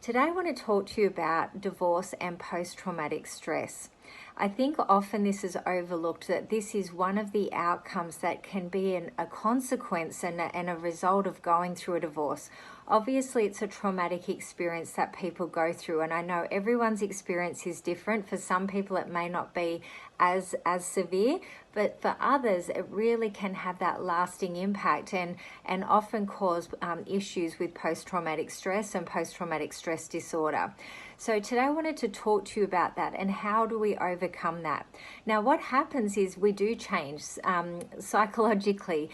Today I want to talk to you about divorce and post-traumatic stress. I think often this is overlooked, that this is one of the outcomes that can be a consequence and a result of going through a divorce. Obviously, it's a traumatic experience that people go through, and I know everyone's experience is different. For some people, it may not be as severe, but for others, it really can have that lasting impact and often cause issues with post-traumatic stress and post-traumatic stress disorder. So today I wanted to talk to you about that and how do we overcome that. Now, what happens is we do change psychologically,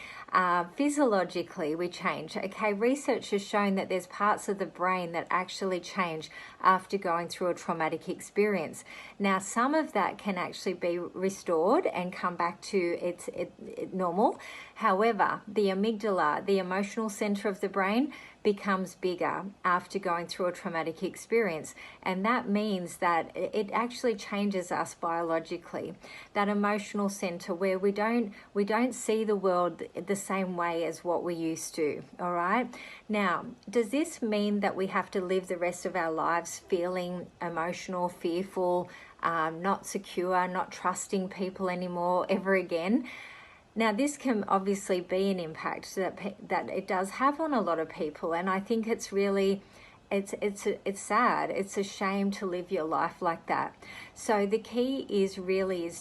physiologically, we change. Okay, research has shown that there's parts of the brain that actually change after going through a traumatic experience. Now, some of that can actually be restored and come back to its normal. However, the amygdala, the emotional center of the brain, becomes bigger after going through a traumatic experience, and that means that it actually changes us biologically. That emotional center where we don't see the world the same way as what we used to. All right, now, does this mean that we have to live the rest of our lives feeling emotional, fearful, not secure, not trusting people anymore ever again? Now, this can obviously be an impact that it does have on a lot of people, and I think it's really, it's sad. It's a shame to live your life like that. So the key is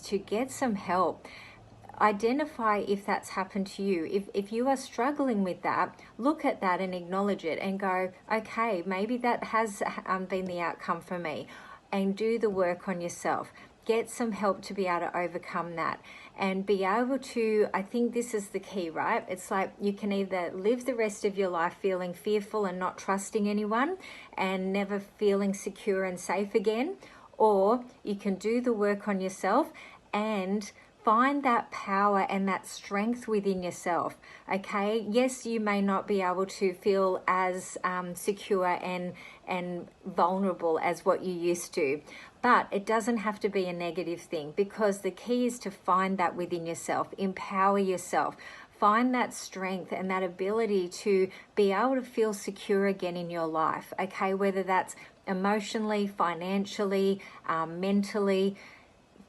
to get some help. Identify if that's happened to you. If you are struggling with that, look at that and acknowledge it and go, okay, maybe that has been the outcome for me, and do the work on yourself. Get some help to be able to overcome that and be able to, I think this is the key, right? It's like you can either live the rest of your life feeling fearful and not trusting anyone and never feeling secure and safe again, or you can do the work on yourself and find that power and that strength within yourself. Okay, yes, you may not be able to feel as secure and vulnerable as what you used to, but it doesn't have to be a negative thing, because the key is to find that within yourself, empower yourself, find that strength and that ability to be able to feel secure again in your life. Okay, whether that's emotionally, financially, mentally.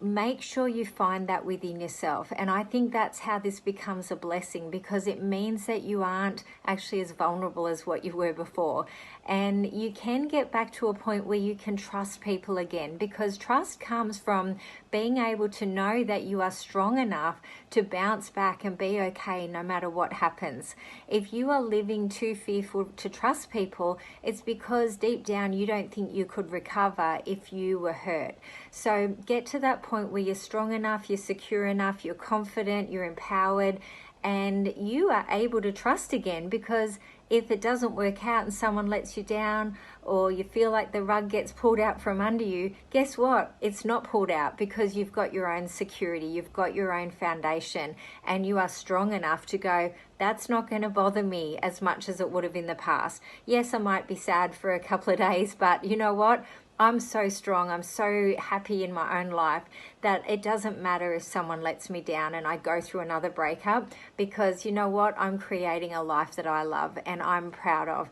Make sure you find that within yourself. And I think that's how this becomes a blessing, because it means that you aren't actually as vulnerable as what you were before. And you can get back to a point where you can trust people again, because trust comes from being able to know that you are strong enough to bounce back and be okay no matter what happens. If you are living too fearful to trust people, it's because deep down you don't think you could recover if you were hurt. So get to that point where you're strong enough, you're secure enough, you're confident, you're empowered, and you are able to trust again. Because if it doesn't work out and someone lets you down, or you feel like the rug gets pulled out from under you, guess what? It's not pulled out, because you've got your own security, you've got your own foundation, and you are strong enough to go, that's not going to bother me as much as it would have in the past. Yes, I might be sad for a couple of days, but you know what? I'm so strong, I'm so happy in my own life that it doesn't matter if someone lets me down and I go through another breakup, because you know what? I'm creating a life that I love and I'm proud of.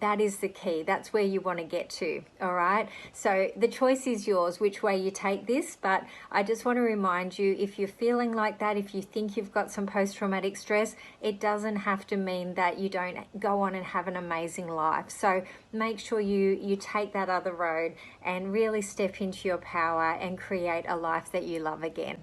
That is the key. That's where you want to get to, all right? So the choice is yours, which way you take this, but I just want to remind you, if you're feeling like that, if you think you've got some post-traumatic stress, it doesn't have to mean that you don't go on and have an amazing life. So make sure you take that other road and really step into your power and create a life that you love again.